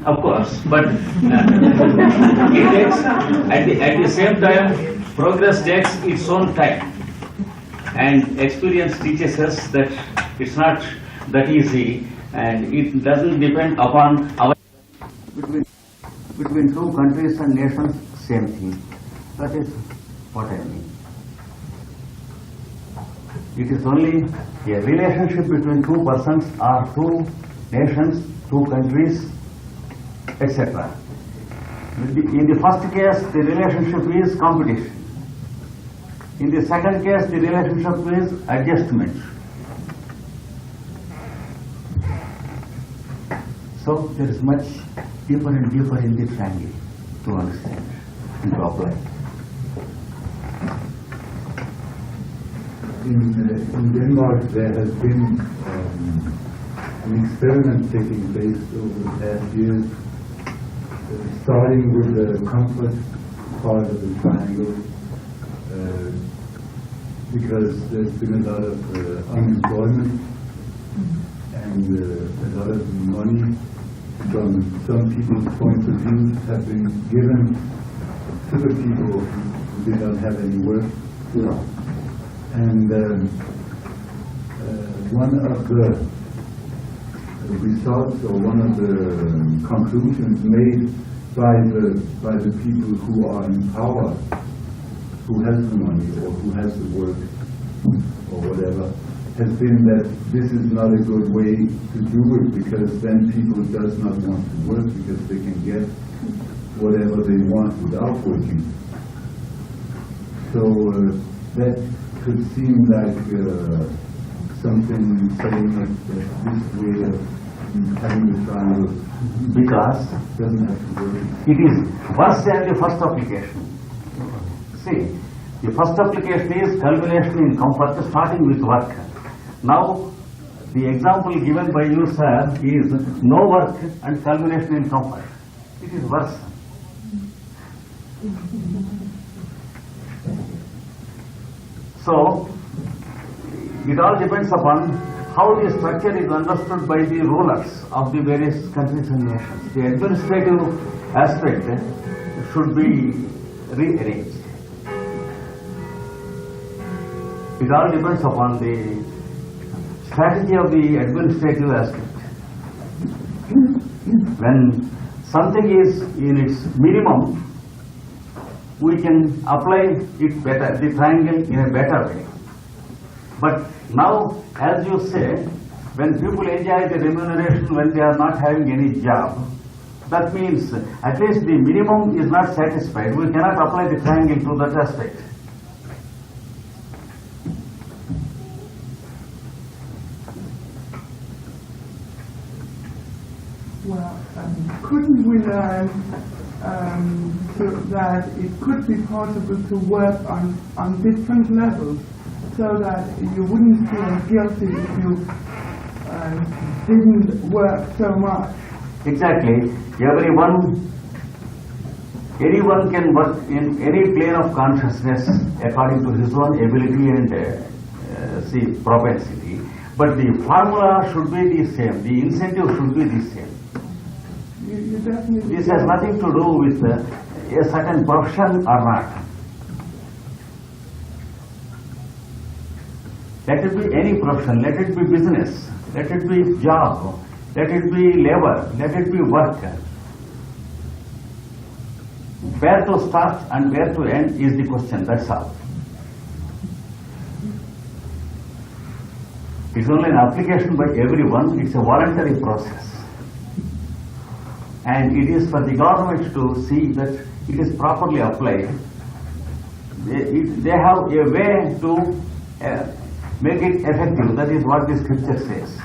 Of course, but it takes, at the same time, progress takes its own time. And experience teaches us that it's not that easy, and it doesn't depend upon our... Between two countries and nations, same thing. That is what I mean. It is only a relationship between two persons or two nations, two countries, etc. In the first case, the relationship is competition. In the second case, the relationship is adjustment. So there is much deeper and deeper in the triangle to understand and to apply. In Denmark, there has been an experiment taking place over the past years, starting with the comfort part of the triangle, because there's been a lot of unemployment and a lot of money from some people's point of view have been given to the people who did not have any work. And one of the results or one of the conclusions made by the people who are in power, who has the money or who has the work or whatever, has been that this is not a good way to do it, because then people does not want to work because they can get whatever they want without working. So that could seem like something saying that this way of having the triangle Because doesn't have to work. it is worse than the first application. See, the first application is culmination in comfort, starting with work. Now, the example given by you, sir, is no work and culmination in comfort. It is worse. So, it all depends upon how the structure is understood by the rulers of the various countries and nations. The administrative aspect should be rearranged. It all depends upon the strategy of the administrative aspect. When something is in its minimum, we can apply it better, the triangle in a better way. But now, as you say, when people enjoy the remuneration when they are not having any job, that means at least the minimum is not satisfied. We cannot apply the triangle to that aspect. Well, couldn't we learn so that it could be possible to work on different levels, so that you wouldn't feel guilty if you didn't work so much? Exactly. Anyone can work in any plane of consciousness according to his own ability and propensity. But the formula should be the same. The incentive should be the same. You definitely This has nothing to do with a certain profession or not. Let it be any profession, let it be business, let it be job, let it be labor, let it be work. Where to start and where to end is the question, that's all. It's only an application by everyone, it's a voluntary process. And it is for the government to see that it is properly applied. They have a way to make it effective. That is what the scripture says.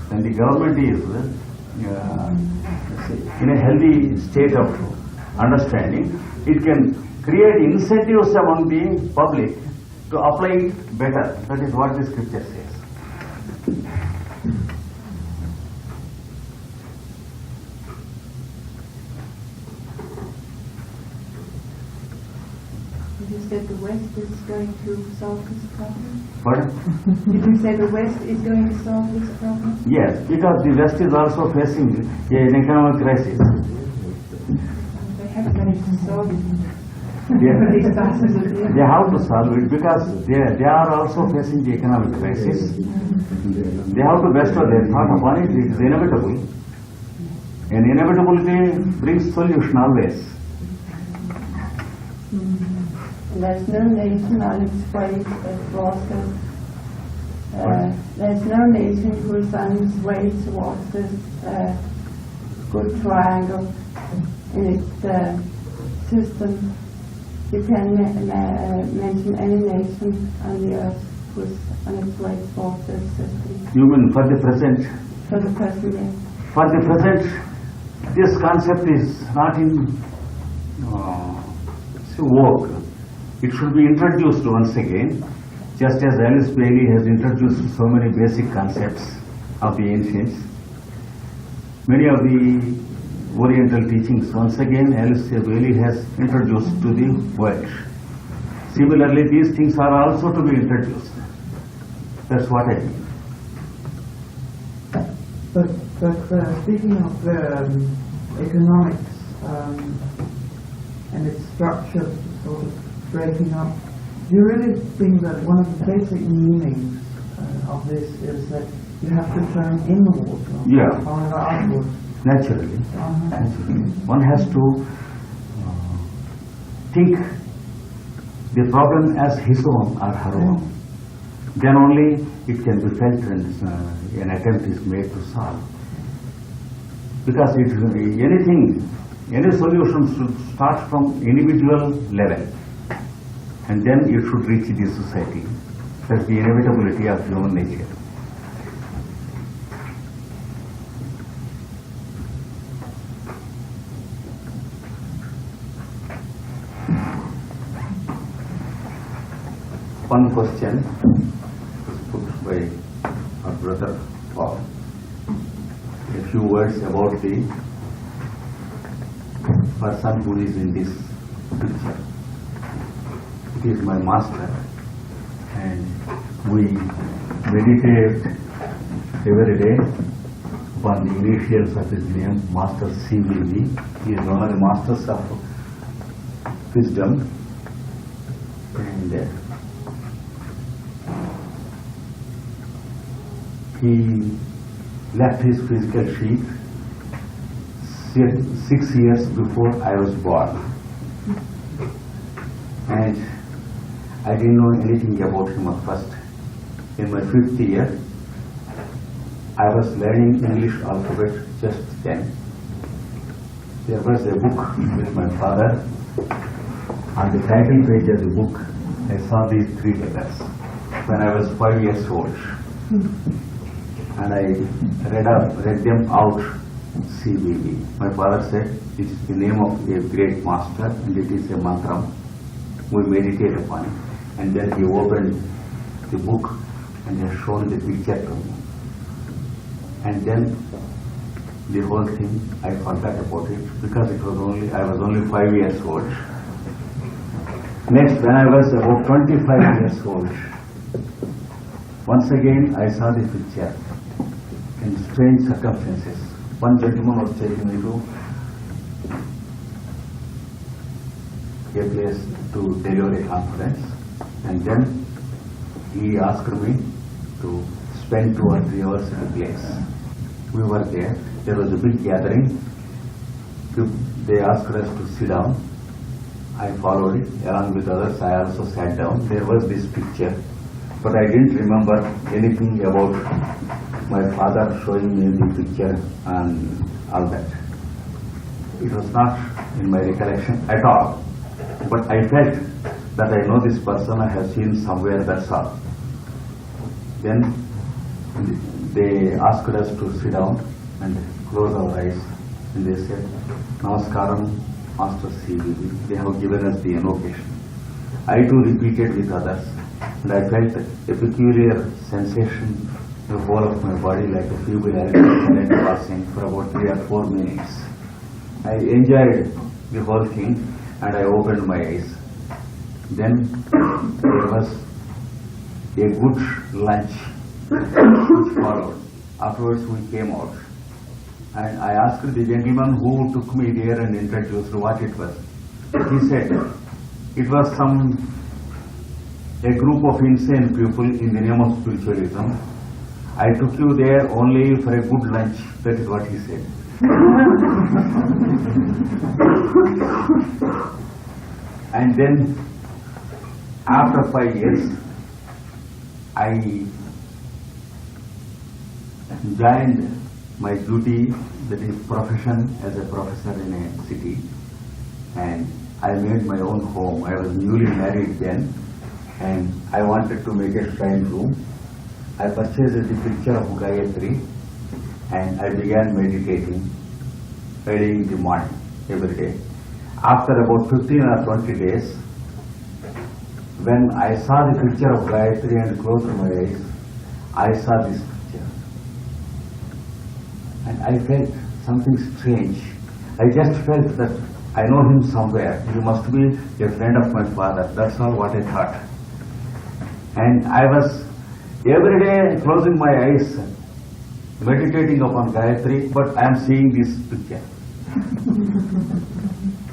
When the government is in a healthy state of understanding, it can create incentives among the public to apply it better. That is what the scripture says. You said the West is going to solve this problem? But Did you say the West is going to solve this problem? yes, because the West is also facing an economic crisis. They have managed to solve it. They have to solve it because they are also facing the economic crisis. They have to bestow their thought upon it. It is inevitable. And inevitability brings solution always. There's no nation on its way towards this. There's no nation who is on its way towards this good triangle in its system. You can mention any nation on the earth who is on its way towards this system. You mean for the present? For the present, yes. For the present, this concept is not in vogue. It should be introduced once again, just as Alice Bailey has introduced so many basic concepts of the ancients. Many of the Oriental teachings, once again, Alice Bailey has introduced to the world. Similarly, these things are also to be introduced. That's what I mean. But speaking of economics and its structure sort of breaking up, do you really think that one of the basic meanings of this is that you have to turn inward or outward? Naturally. Naturally. One has to think the problem as his own or her own. Then only it can be felt and an attempt is made to solve. Because any solution should start from individual level and then it should reach the society. That's the inevitability of human nature. One question was put by our brother Paul. A few words about the person who is in this picture. It is my master, and we meditate every day upon the initials of his name, Master CVV. He is one of the masters of wisdom, and he left his physical sheath 6 years before I was born, and I didn't know anything about him at first. In my 5th year, I was learning English alphabet just then. There was a book with my father. On the title page of the book, I saw these 3 letters when I was 5 years old. And I read them out, CVV. My father said, it is the name of a great master and it is a mantra. We meditate upon it. And then he opened the book and has shown the picture to me. And then the whole thing, I forgot about it because I was only 5 years old. Next, when I was about 25 years old, once again I saw the picture in strange circumstances. One gentleman was taking me to a place to deliver a conference, and then he asked me to spend 2 or 3 hours in a place. We were there. There was a big gathering. They asked us to sit down. I followed it. Along with others, I also sat down. There was this picture, but I didn't remember anything about my father showing me the picture and all that. It was not in my recollection at all. But I felt that I know this person, I have seen somewhere, that's all. Then they asked us to sit down and close our eyes, and they said, Namaskaram, Master CVV. They have given us the invocation. I too repeated with others, and I felt a peculiar sensation in the whole of my body, like a feeble current passing for about 3 or 4 minutes. I enjoyed the whole thing, and I opened my eyes. Then there was a good lunch which followed. Afterwards we came out. And I asked the gentleman who took me there and introduced what it was. He said, it was a group of insane people in the name of spiritualism. I took you there only for a good lunch. That is what he said. And then, after 5 years, I joined my duty, that is profession, as a professor in a city, and I made my own home. I was newly married then, and I wanted to make a shrine room. I purchased the picture of Gayatri, and I began meditating early in the morning every day. After about 15 or 20 days, when I saw the picture of Gayatri and closed my eyes, I saw this picture. And I felt something strange. I just felt that I know him somewhere. He must be a friend of my father. That's all what I thought. And I was every day closing my eyes, meditating upon Gayatri, but I am seeing this picture.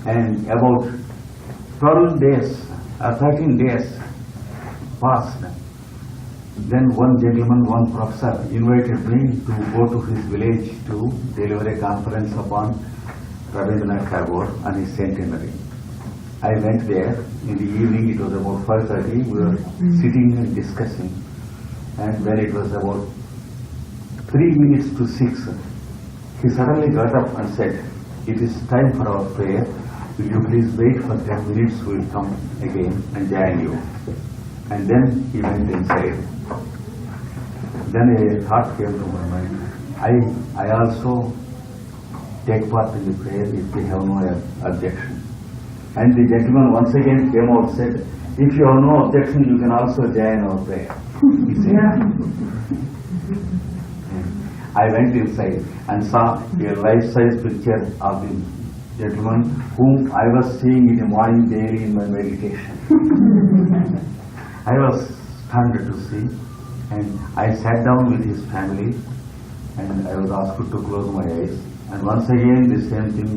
And about 12 days, 13 days passed. Then one gentleman, one professor invited me to go to his village to deliver a conference upon Rabindranath Tagore and his centenary. I went there in the evening. It was about 5:30. We were sitting and discussing. And when it was about 3 minutes to 6, he suddenly got up and said, "It is time for our prayer. Will you please wait for 10 minutes? We will come again and join you." And then he went inside. Then a thought came to my mind. I also take part in the prayer if they have no objection. And the gentleman once again came out and said, "If you have no objection, you can also join our prayer." He said. I went inside and saw a life-size picture of the gentleman whom I was seeing in the morning daily in my meditation. I was stunned to see, and I sat down with his family, and I was asked to close my eyes. And once again the same thing,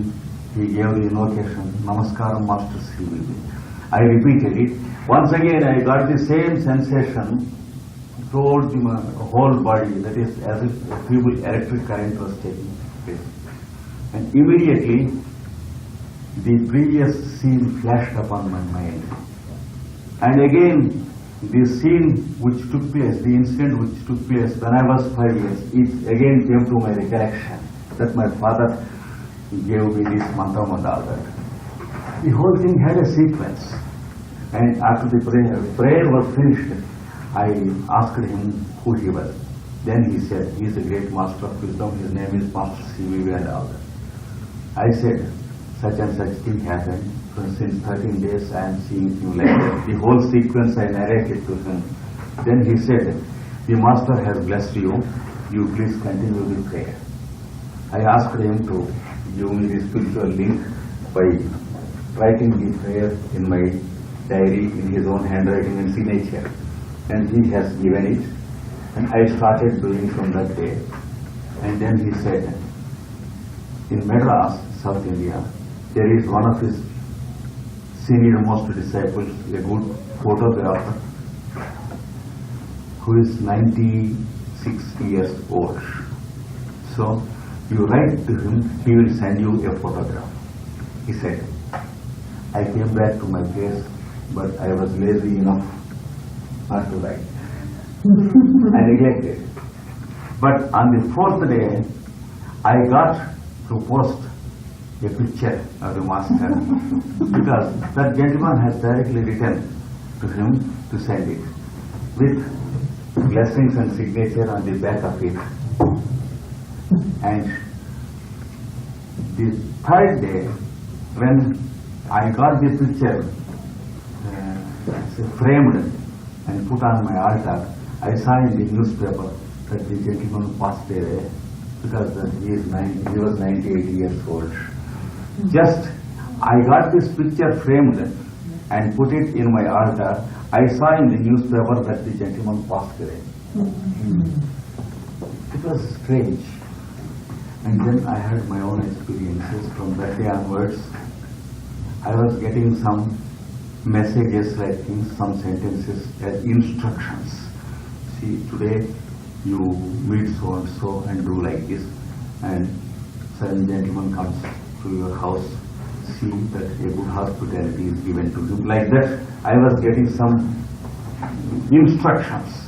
he gave the invocation, "Namaskaram, Master CVV." I repeated it. Once again I got the same sensation throughout the whole body, that is as if a feeble electric current was taking place. And immediately the previous scene flashed upon my mind. And again the scene which took place, the incident which took place when I was 5 years, it again came to my recollection that my father gave me this mantram and all that. The whole thing had a sequence. And after the prayer was finished, I asked him who he was. Then he said, "He is a great master of wisdom. His name is Master CVV and all that." I said, "Such and such thing happened. Since 13 days I am seeing him like that." The whole sequence I narrated to him. Then he said, "The master has blessed you. You please continue the prayer." I asked him to give me the spiritual link by writing the prayer in my diary in his own handwriting and signature. And he has given it. And I started doing from that day. And then he said, in Madras, South India, there is one of his senior most disciples, a good photographer, who is 96 years old. So you write to him, he will send you a photograph. He said, I came back to my place, but I was lazy enough not to write. I neglected. But on the 4th day, I got to post a picture of the master because that gentleman has directly written to him to send it with blessings and signature on the back of it. And the 3rd day, when I got the picture framed and put on my altar, I saw in the newspaper that the gentleman passed away because he was 98 years old. Just, I got this picture framed and put it in my altar, I saw in the newspaper that the gentleman passed away. It was strange. And then I had my own experiences. From that day onwards, I was getting some messages like some sentences as instructions. See, today you meet so and so and do like this, and certain gentleman comes to your house, see that a good hospitality is given to him. Like that, I was getting some instructions.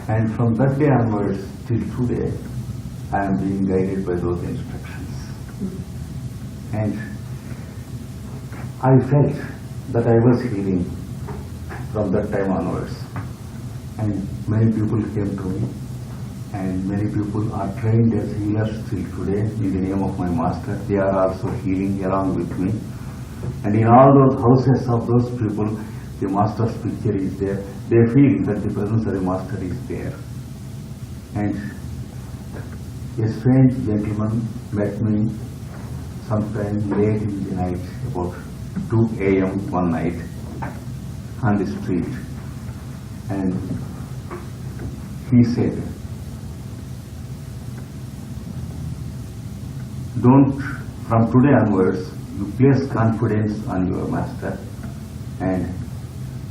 And from that day onwards till today, I am being guided by those instructions. And I felt that I was healing from that time onwards. And many people came to me, and many people are trained as healers till today in the name of my master. They are also healing along with me. And in all those houses of those people, the master's picture is there. They feel that the presence of the master is there. And a strange gentleman met me sometime late in the night, about 2 a.m. one night on the street. And he said, don't, from today onwards, you place confidence on your master and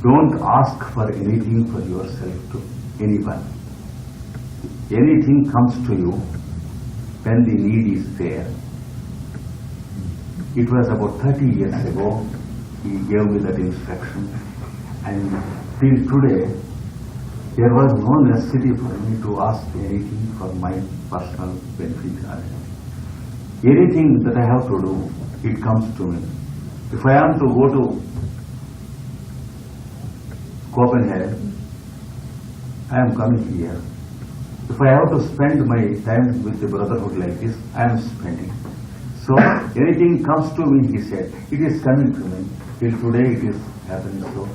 don't ask for anything for yourself to anyone. Anything comes to you when the need is there. It was about 30 years ago he gave me that instruction, and till today there was no necessity for me to ask anything for my personal benefit. Anything that I have to do, it comes to me. If I am to go to Copenhagen, I am coming here. If I have to spend my time with the brotherhood like this, I am spending. So anything comes to me, he said, it is coming to me. Till today it is happening. So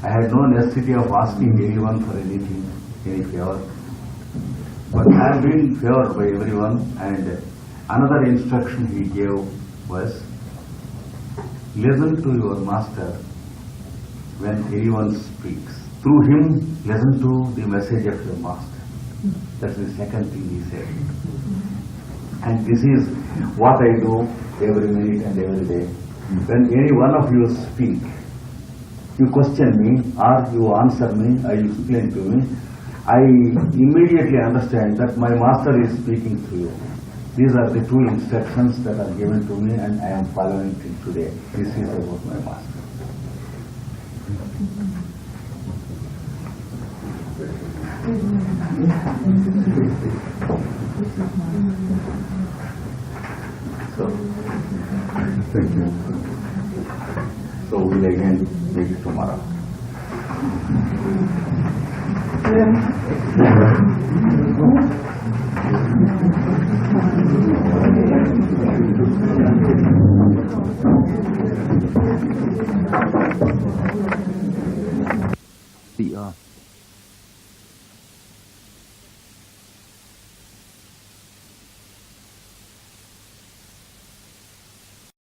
I had no necessity of asking anyone for anything, any favor. But I am being favored by everyone. And another instruction he gave was, listen to your master when anyone speaks. Through him, listen to the message of your master. That's the second thing he said. And this is what I do every minute and every day. When any one of you speak, you question me or you answer me or you explain to me, I immediately understand that my master is speaking to you. These are the two instructions that are given to me, and I am following till today. This is about my master. So, Thank you. so we'll again meet tomorrow. The